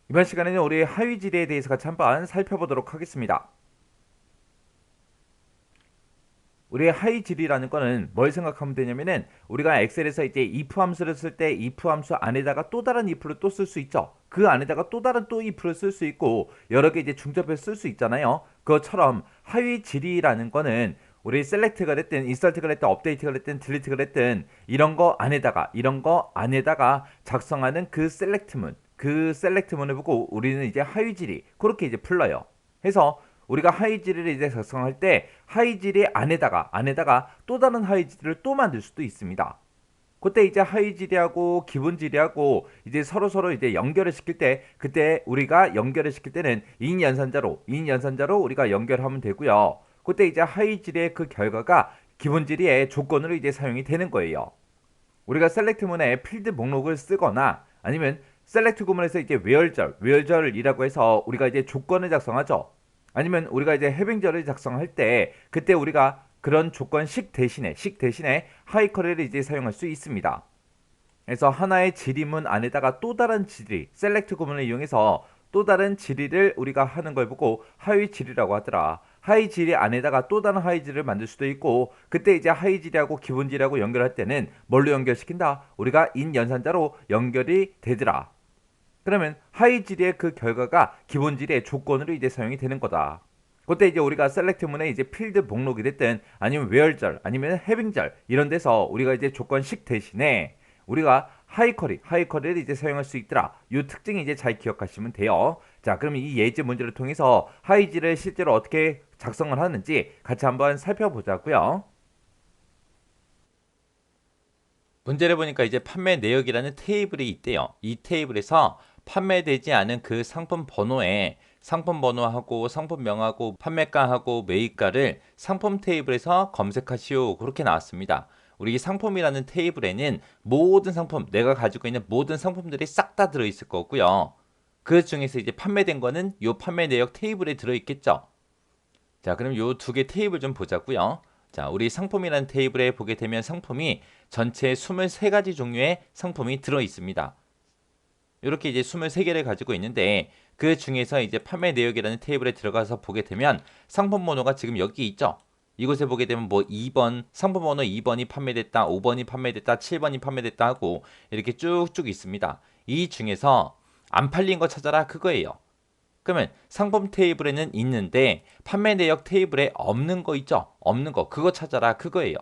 이번 시간에는 우리 하위 지리에 대해서 같이 한번 살펴보도록 하겠습니다. 우리의 하위 지리라는 거는 뭘 생각하면 되냐면은 우리가 엑셀에서 이제 if 함수를 쓸 때 if 함수 안에다가 또 다른 if를 또 쓸 수 있죠. 그 안에다가 또 다른 또 if를 쓸 수 있고 여러 개 이제 중첩해서 쓸 수 있잖아요. 그것처럼 하위 지리라는 거는 우리 셀렉트가 됐든 인설트가 됐든 업데이트가 됐든 딜리트가 됐든 이런 거 안에다가 작성하는 그 셀렉트문을 보고 우리는 이제 하위 지리 그렇게 이제 풀러요. 해서 우리가 하이지리를 이제 작성할 때 하이지리 안에다가 또 다른 하이지리를 또 만들 수도 있습니다. 그때 이제 하이지리하고 기본지리하고 이제 서로 이제 연결을 시킬 때 그때 우리가 연결을 시킬 때는 인 연산자로 우리가 연결하면 되고요. 그때 이제 하이지리의 그 결과가 기본지리의 조건으로 이제 사용이 되는 거예요. 우리가 셀렉트문에 필드 목록을 쓰거나 아니면 셀렉트 구문에서 이제 웨얼절이라고 해서 우리가 이제 조건을 작성하죠. 아니면 우리가 이제 해빙절을 작성할 때 그때 우리가 그런 조건 식 대신에 하이커리를 이제 사용할 수 있습니다. 그래서 하나의 지리문 안에다가 또 다른 지리, 셀렉트 구문을 이용해서 또 다른 지리를 우리가 하는 걸 보고 하위 지리라고 하더라. 하위 지리 안에다가 또 다른 하위 지리를 만들 수도 있고 그때 이제 하위 지리하고 기본 지리하고 연결할 때는 뭘로 연결시킨다? 우리가 인 연산자로 연결이 되더라. 그러면 하위 지리의 그 결과가 기본 지리의 조건으로 이제 사용이 되는 거다. 그때 이제 우리가 셀렉트문에 이제 필드 목록이 됐든 아니면 웨얼절 아니면 해빙절 이런 데서 우리가 이제 조건식 대신에 우리가 하이커리를 이제 사용할 수 있더라. 이 특징이 이제 잘 기억하시면 돼요. 자, 그럼 이 예제 문제를 통해서 하이지를 실제로 어떻게 작성을 하는지 같이 한번 살펴보자고요. 문제를 보니까 이제 판매 내역이라는 테이블이 있대요. 이 테이블에서 판매되지 않은 그 상품 번호에 상품 번호하고 상품명하고 판매가하고 매입가를 상품 테이블에서 검색하시오. 그렇게 나왔습니다. 우리 이 상품이라는 테이블에는 모든 상품, 내가 가지고 있는 모든 상품들이 싹 다 들어있을 거고요. 그 중에서 이제 판매된 거는 이 판매 내역 테이블에 들어있겠죠. 자, 그럼 이 두 개 테이블 좀 보자고요. 자, 우리 상품이라는 테이블에 보게 되면 상품이 전체 23가지 종류의 상품이 들어 있습니다. 이렇게 이제 23개를 가지고 있는데 그 중에서 이제 판매 내역이라는 테이블에 들어가서 보게 되면 상품 번호가 지금 여기 있죠. 이곳에 보게 되면 뭐 2번, 상품 번호 2번이 판매됐다, 5번이 판매됐다, 7번이 판매됐다 하고 이렇게 쭉쭉 있습니다. 이 중에서 안 팔린 거 찾아라 그거예요. 그러면 상품 테이블에는 있는데 판매 내역 테이블에 없는 거 있죠? 없는 거 그거 찾아라 그거예요.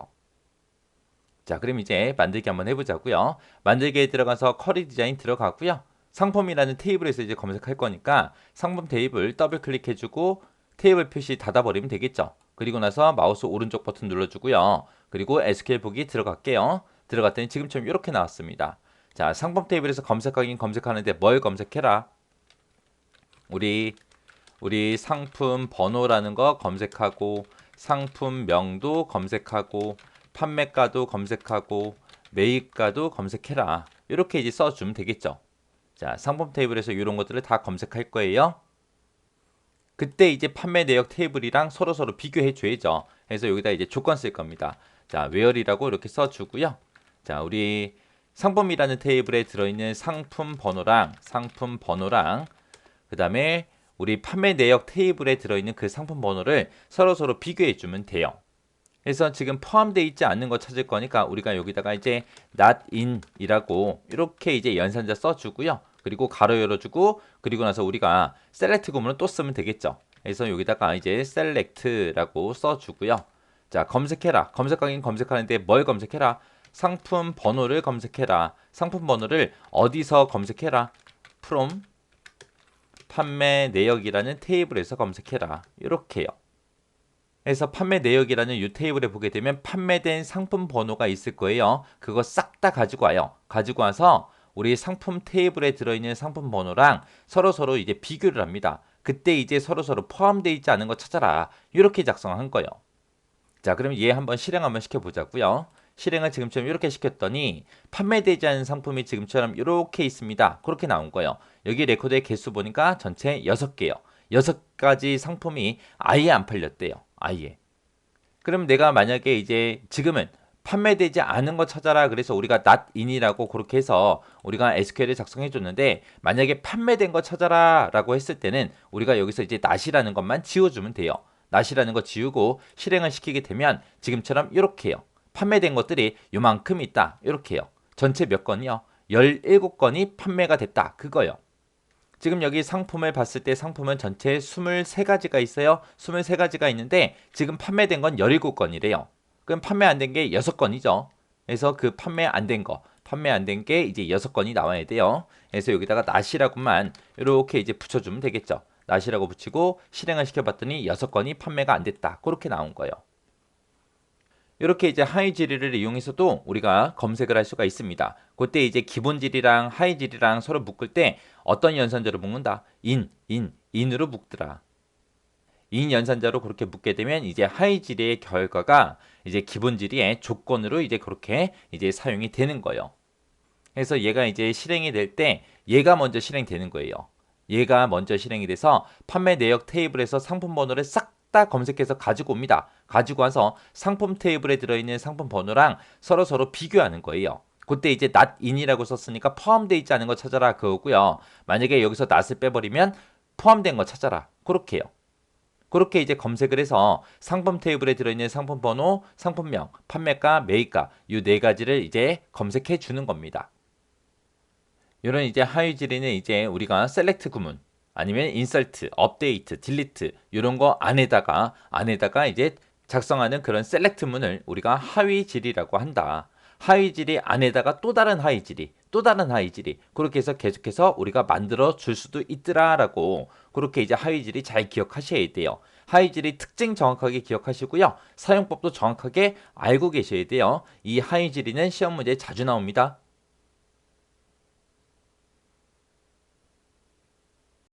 자, 그럼 이제 만들기 한번 해보자고요. 만들기에 들어가서 쿼리 디자인 들어가고요. 상품이라는 테이블에서 이제 검색할 거니까 상품 테이블 더블 클릭해주고 테이블 표시 닫아버리면 되겠죠. 그리고 나서 마우스 오른쪽 버튼 눌러주고요. 그리고 SQL 보기 들어갈게요. 들어갔더니 지금처럼 이렇게 나왔습니다. 자, 상품 테이블에서 검색하긴 검색하는데 뭘 검색해라? 우리 상품 번호라는 거 검색하고 상품명도 검색하고 판매가도 검색하고 매입가도 검색해라. 이렇게 이제 써주면 되겠죠. 자, 상품 테이블에서 이런 것들을 다 검색할 거예요. 그때 이제 판매 내역 테이블이랑 서로 비교해 줘야죠. 그래서 여기다 이제 조건 쓸 겁니다. 자, where이라고 이렇게 써주고요. 자, 우리 상품이라는 테이블에 들어있는 상품 번호랑 그 다음에 우리 판매 내역 테이블에 들어있는 그 상품 번호를 서로 비교해 주면 돼요. 그래서 지금 포함되어 있지 않는 거 찾을 거니까 우리가 여기다가 이제 not in 이라고 이렇게 이제 연산자 써주고요. 그리고 가로 열어주고 그리고 나서 우리가 select 구문을 또 쓰면 되겠죠. 그래서 여기다가 이제 select라고 써주고요. 자, 검색해라. 검색하긴 검색하는데 뭘 검색해라? 상품 번호를 검색해라. 상품 번호를 어디서 검색해라? from 판매 내역이라는 테이블에서 검색해라. 이렇게요. 그래서 판매 내역이라는 이 테이블에 보게 되면 판매된 상품 번호가 있을 거예요. 그거 싹 다 가지고 와요. 가지고 와서 우리 상품 테이블에 들어있는 상품 번호랑 서로 이제 비교를 합니다. 그때 이제 서로 포함되어 있지 않은 거 찾아라. 이렇게 작성한 거예요. 자, 그럼 얘 한번 실행 한번 시켜보자고요. 실행을 지금처럼 이렇게 시켰더니 판매되지 않은 상품이 지금처럼 이렇게 있습니다. 그렇게 나온 거예요. 여기 레코드의 개수 보니까 전체 6개요. 6가지 상품이 아예 안 팔렸대요. 아예. 그럼 내가 만약에 이제 지금은 판매되지 않은 거 찾아라. 그래서 우리가 not in이라고 그렇게 해서 우리가 SQL을 작성해 줬는데 만약에 판매된 거 찾아라 라고 했을 때는 우리가 여기서 이제 not이라는 것만 지워주면 돼요. not이라는 거 지우고 실행을 시키게 되면 지금처럼 이렇게 해요. 판매된 것들이 요만큼 있다. 이렇게 해요. 전체 몇 건이요? 17건이 판매가 됐다. 그거요. 지금 여기 상품을 봤을 때 상품은 전체 23가지가 있어요. 23가지가 있는데 지금 판매된 건 17건이래요. 그럼 판매 안 된 게 6건이죠. 그래서 그 판매 안 된 거, 판매 안 된 게 이제 6건이 나와야 돼요. 그래서 여기다가 not이라고만 이렇게 이제 붙여주면 되겠죠. not이라고 붙이고 실행을 시켜봤더니 6건이 판매가 안 됐다. 그렇게 나온 거예요. 이렇게 이제 하이지리를 이용해서도 우리가 검색을 할 수가 있습니다. 그때 이제 기본지리랑 하이지리랑 서로 묶을 때 어떤 연산자로 묶는다? 인으로 묶더라. 인 연산자로 그렇게 묶게 되면 이제 하이지리의 결과가 이제 기본지리의 조건으로 이제 그렇게 이제 사용이 되는 거예요. 그래서 얘가 이제 실행이 될 때 얘가 먼저 실행되는 거예요. 얘가 먼저 실행이 돼서 판매 내역 테이블에서 상품 번호를 싹 다 검색해서 가지고 옵니다. 가지고 와서 상품 테이블에 들어있는 상품 번호랑 서로 비교하는 거예요. 그때 이제 not in이라고 썼으니까 포함되어 있지 않은 거 찾아라 그거고요. 만약에 여기서 not을 빼버리면 포함된 거 찾아라. 그렇게 해요. 그렇게 이제 검색을 해서 상품 테이블에 들어있는 상품 번호, 상품명, 판매가, 매입가 이 네 가지를 이제 검색해 주는 겁니다. 이런 이제 하위지리는 이제 우리가 셀렉트 구문 아니면 인설트, 업데이트, 딜리트 이런 거 안에다가 이제 작성하는 그런 셀렉트문을 우리가 하위지리라고 한다. 하위지리 안에다가 또 다른 하위지리 그렇게 해서 계속해서 우리가 만들어 줄 수도 있더라라고 그렇게 이제 하위지리 잘 기억하셔야 돼요. 하위지리 특징 정확하게 기억하시고요. 사용법도 정확하게 알고 계셔야 돼요. 이 하위지리는 시험 문제에 자주 나옵니다.